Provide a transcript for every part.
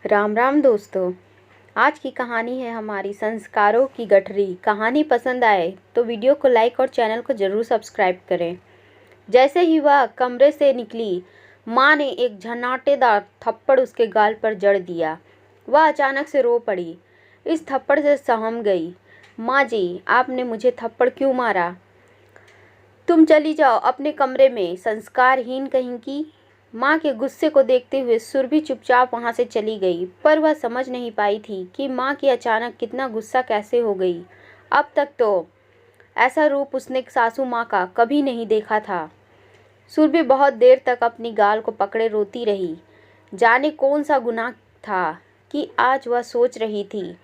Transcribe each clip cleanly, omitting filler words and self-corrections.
राम राम दोस्तों। आज की कहानी है हमारी संस्कारों की गठरी। कहानी पसंद आए तो वीडियो को लाइक और चैनल को ज़रूर सब्सक्राइब करें। जैसे ही वह कमरे से निकली, माँ ने एक झनाटेदार थप्पड़ उसके गाल पर जड़ दिया। वह अचानक से रो पड़ी। इस थप्पड़ से सहम गई। माँ जी, आपने मुझे थप्पड़ क्यों मारा? तुम चली जाओ अपने कमरे में, संस्कारहीन कहीं की। माँ के गुस्से को देखते हुए सुरभि चुपचाप वहाँ से चली गई, पर वह समझ नहीं पाई थी कि माँ की अचानक कितना गुस्सा कैसे हो गई। अब तक तो ऐसा रूप उसने सासू माँ का कभी नहीं देखा था। सुरभि बहुत देर तक अपनी गाल को पकड़े रोती रही। जाने कौन सा गुनाह था कि आज वह सोच रही थी।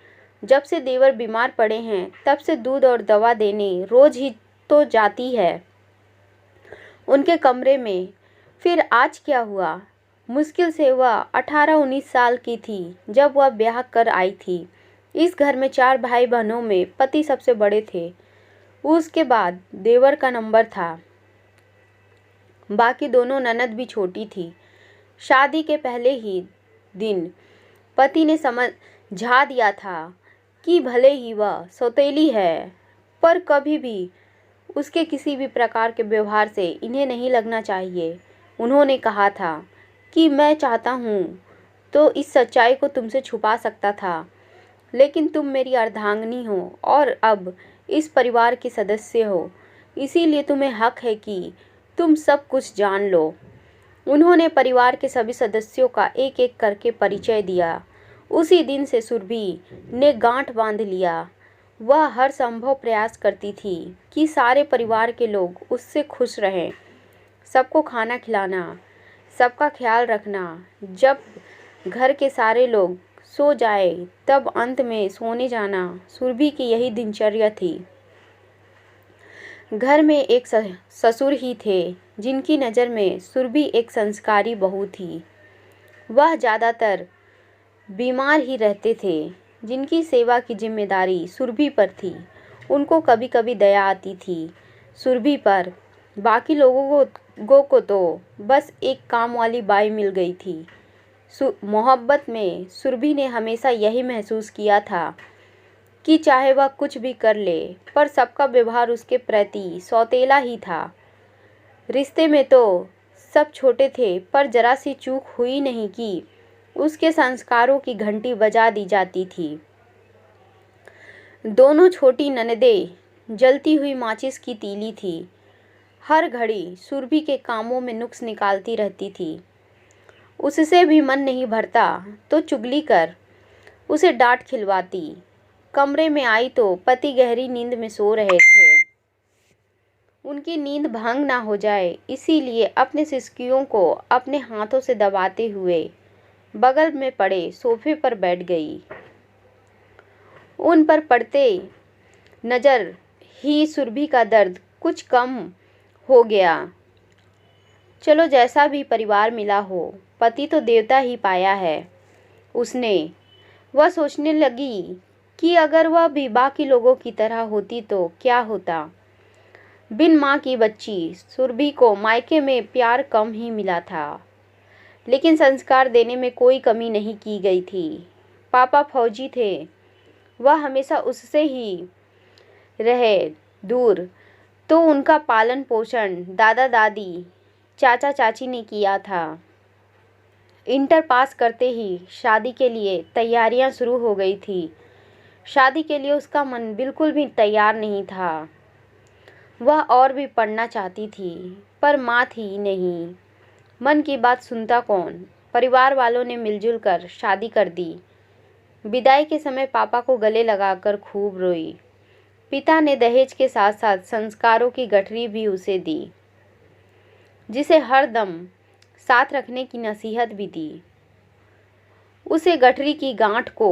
जब से देवर बीमार पड़े हैं, तब से दूध और दवा देने रोज ही तो जाती है उनके कमरे में। फिर आज क्या हुआ? मुश्किल से वह 18-19 साल की थी जब वह ब्याह कर आई थी। इस घर में 4 भाई बहनों में पति सबसे बड़े थे। उसके बाद देवर का नंबर था। बाकी दोनों ननद भी छोटी थी। शादी के पहले ही दिन पति ने समझा दिया था कि भले ही वह सौतेली है, पर कभी भी उसके किसी भी प्रकार के व्यवहार से इन्हें नहीं लगना चाहिए। उन्होंने कहा था कि मैं चाहता हूँ तो इस सच्चाई को तुमसे छुपा सकता था, लेकिन तुम मेरी अर्धांगिनी हो और अब इस परिवार के सदस्य हो, इसीलिए तुम्हें हक है कि तुम सब कुछ जान लो। उन्होंने परिवार के सभी सदस्यों का एक एक करके परिचय दिया। उसी दिन से सुरभि ने गांठ बांध लिया। वह हर संभव प्रयास करती थी कि सारे परिवार के लोग उससे खुश रहें। सबको खाना खिलाना, सबका ख्याल रखना। जब घर के सारे लोग सो जाए तब अंत में सोने जाना, सुरभि की यही दिनचर्या थी। घर में एक ससुर ही थे जिनकी नज़र में सुरभि एक संस्कारी बहू थी। वह ज़्यादातर बीमार ही रहते थे, जिनकी सेवा की जिम्मेदारी सुरभि पर थी। उनको कभी कभी दया आती थी सुरभि पर। बाकी लोगों को तो बस एक काम वाली बाई मिल गई थी। मोहब्बत में सुरभि ने हमेशा यही महसूस किया था कि चाहे वह कुछ भी कर ले, पर सबका व्यवहार उसके प्रति सौतेला ही था। रिश्ते में तो सब छोटे थे, पर जरा सी चूक हुई नहीं कि उसके संस्कारों की घंटी बजा दी जाती थी। दोनों छोटी ननदें जलती हुई माचिस की तीली थी। हर घड़ी सुरभि के कामों में नुक्स निकालती रहती थी। उससे भी मन नहीं भरता तो चुगली कर उसे डांट खिलवाती। कमरे में आई तो पति गहरी नींद में सो रहे थे। उनकी नींद भंग ना हो जाए, इसीलिए अपने सिसकियों को अपने हाथों से दबाते हुए बगल में पड़े सोफे पर बैठ गई। उन पर पड़ते नज़र ही सुरभि का दर्द कुछ कम हो गया। चलो, जैसा भी परिवार मिला हो, पति तो देवता ही पाया है उसने। वह सोचने लगी कि अगर वह भी बाकी लोगों की तरह होती तो क्या होता। बिन माँ की बच्ची सुरभि को मायके में प्यार कम ही मिला था, लेकिन संस्कार देने में कोई कमी नहीं की गई थी। पापा फौजी थे, वह हमेशा उससे ही रहे दूर, तो उनका पालन पोषण दादा दादी चाचा चाची ने किया था। इंटर पास करते ही शादी के लिए तैयारियां शुरू हो गई थी। शादी के लिए उसका मन बिल्कुल भी तैयार नहीं था। वह और भी पढ़ना चाहती थी, पर माँ थी नहीं। मन की बात सुनता कौन। परिवार वालों ने मिलजुल कर शादी कर दी। विदाई के समय पापा को गले लगाकर खूब रोई। पिता ने दहेज के साथ साथ संस्कारों की गठरी भी उसे दी, जिसे हर दम साथ रखने की नसीहत भी दी। उसे गठरी की गांठ को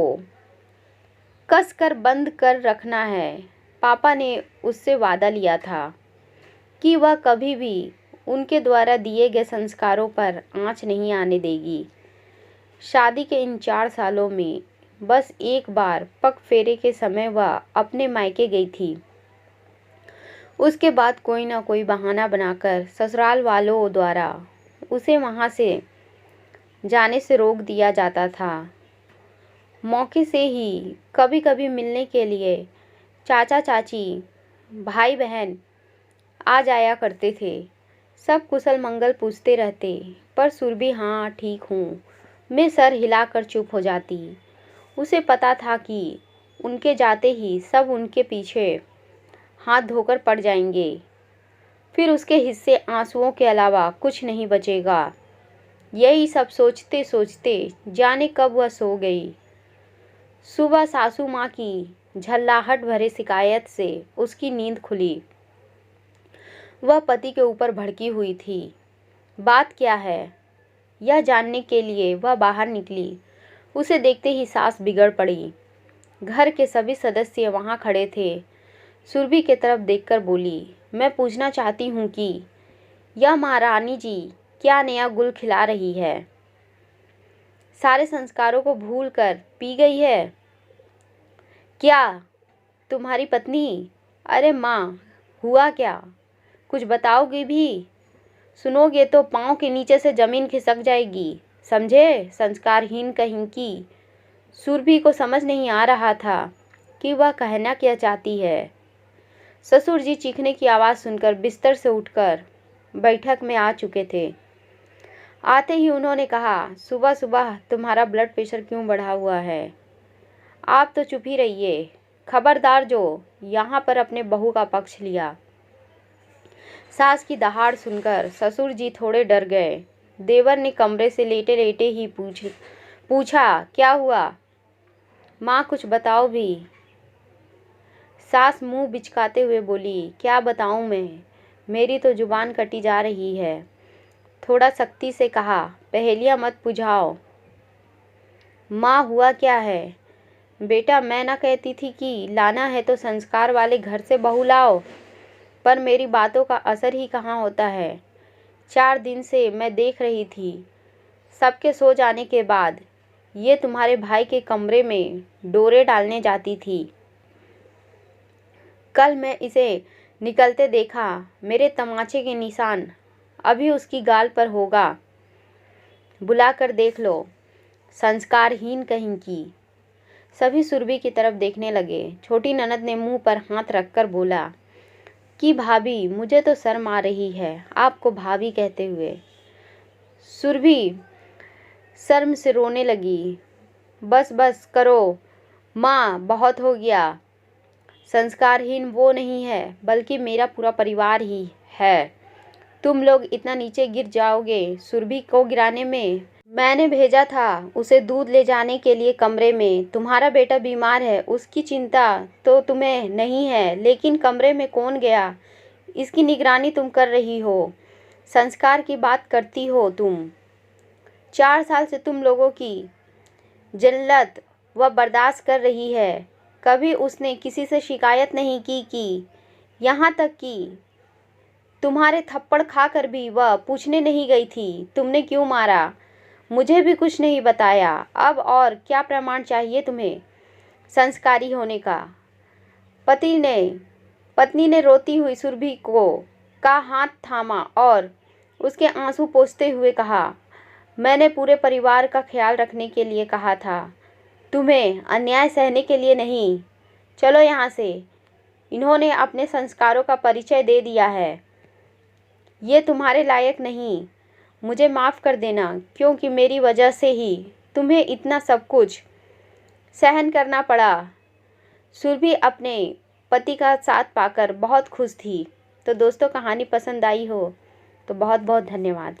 कस कर बंद कर रखना है। पापा ने उससे वादा लिया था कि वह कभी भी उनके द्वारा दिए गए संस्कारों पर आंच नहीं आने देगी। शादी के इन 4 सालों में बस एक बार पग फेरे के समय वह अपने मायके गई थी। उसके बाद कोई ना कोई बहाना बनाकर ससुराल वालों द्वारा उसे वहाँ से जाने से रोक दिया जाता था। मौके से ही कभी कभी मिलने के लिए चाचा चाची, भाई बहन आ जाया करते थे। सब कुशल मंगल पूछते रहते, पर सुरभि हाँ ठीक हूँ मैं सर हिलाकर चुप हो जाती। उसे पता था कि उनके जाते ही सब उनके पीछे हाथ धोकर पड़ जाएंगे, फिर उसके हिस्से आंसुओं के अलावा कुछ नहीं बचेगा। यही सब सोचते सोचते जाने कब वह सो गई। सुबह सासू माँ की झल्लाहट भरे शिकायत से उसकी नींद खुली। वह पति के ऊपर भड़की हुई थी। बात क्या है यह जानने के लिए वह बाहर निकली। उसे देखते ही सास बिगड़ पड़ी। घर के सभी सदस्य वहाँ खड़े थे। सुरभि की तरफ देखकर बोली, मैं पूछना चाहती हूँ कि यह महारानी जी क्या नया गुल खिला रही है? सारे संस्कारों को भूलकर पी गई है क्या तुम्हारी पत्नी? अरे माँ, हुआ क्या? कुछ बताओगे भी? सुनोगे तो पाँव के नीचे से जमीन खिसक जाएगी, समझे? संस्कारहीन कहीं की। सुरभि को समझ नहीं आ रहा था कि वह कहना क्या चाहती है। ससुर जी चीखने की आवाज़ सुनकर बिस्तर से उठकर बैठक में आ चुके थे। आते ही उन्होंने कहा, सुबह सुबह तुम्हारा ब्लड प्रेशर क्यों बढ़ा हुआ है? आप तो चुप ही रहिए। खबरदार जो यहाँ पर अपने बहू का पक्ष लिया। सास की दहाड़ सुनकर ससुर जी थोड़े डर गए। देवर ने कमरे से लेटे लेटे ही पूछा, क्या हुआ माँ, कुछ बताओ भी। सास मुंह बिचकाते हुए बोली, क्या बताऊं मैं, मेरी तो जुबान कटी जा रही है। थोड़ा सख्ती से कहा, पहेलियां मत बुझाओ। माँ, हुआ क्या है? बेटा, मैं ना कहती थी कि लाना है तो संस्कार वाले घर से बहू लाओ, पर मेरी बातों का असर ही कहाँ होता है। 4 दिन से मैं देख रही थी, सबके सो जाने के बाद ये तुम्हारे भाई के कमरे में डोरे डालने जाती थी। कल मैं इसे निकलते देखा। मेरे तमाचे के निशान अभी उसकी गाल पर होगा। बुलाकर देख लो, संस्कारहीन कहीं की। सभी सुरभि की तरफ देखने लगे। छोटी ननद ने मुंह पर हाथ रखकर बोला कि भाभी, मुझे तो शर्म आ रही है आपको भाभी कहते हुए। सुरभि शर्म से रोने लगी। बस बस करो माँ, बहुत हो गया। संस्कारहीन वो नहीं है, बल्कि मेरा पूरा परिवार ही है। तुम लोग इतना नीचे गिर जाओगे सुरभि को गिराने में। मैंने भेजा था उसे दूध ले जाने के लिए कमरे में। तुम्हारा बेटा बीमार है, उसकी चिंता तो तुम्हें नहीं है, लेकिन कमरे में कौन गया इसकी निगरानी तुम कर रही हो। संस्कार की बात करती हो तुम। 4 साल से तुम लोगों की जिल्लत वह बर्दाश्त कर रही है। कभी उसने किसी से शिकायत नहीं की कि यहाँ तक कि तुम्हारे थप्पड़ खाकर भी वह पूछने नहीं गई थी तुमने क्यों मारा। मुझे भी कुछ नहीं बताया। अब और क्या प्रमाण चाहिए तुम्हें संस्कारी होने का? पत्नी ने रोती हुई सुरभि का हाथ थामा और उसके आंसू पोंछते हुए कहा, मैंने पूरे परिवार का ख्याल रखने के लिए कहा था, तुम्हें अन्याय सहने के लिए नहीं। चलो यहाँ से। इन्होंने अपने संस्कारों का परिचय दे दिया है। ये तुम्हारे लायक नहीं। मुझे माफ़ कर देना, क्योंकि मेरी वजह से ही तुम्हें इतना सब कुछ सहन करना पड़ा। सुरभि अपने पति का साथ पाकर बहुत खुश थी। तो दोस्तों, कहानी पसंद आई हो तो बहुत बहुत धन्यवाद।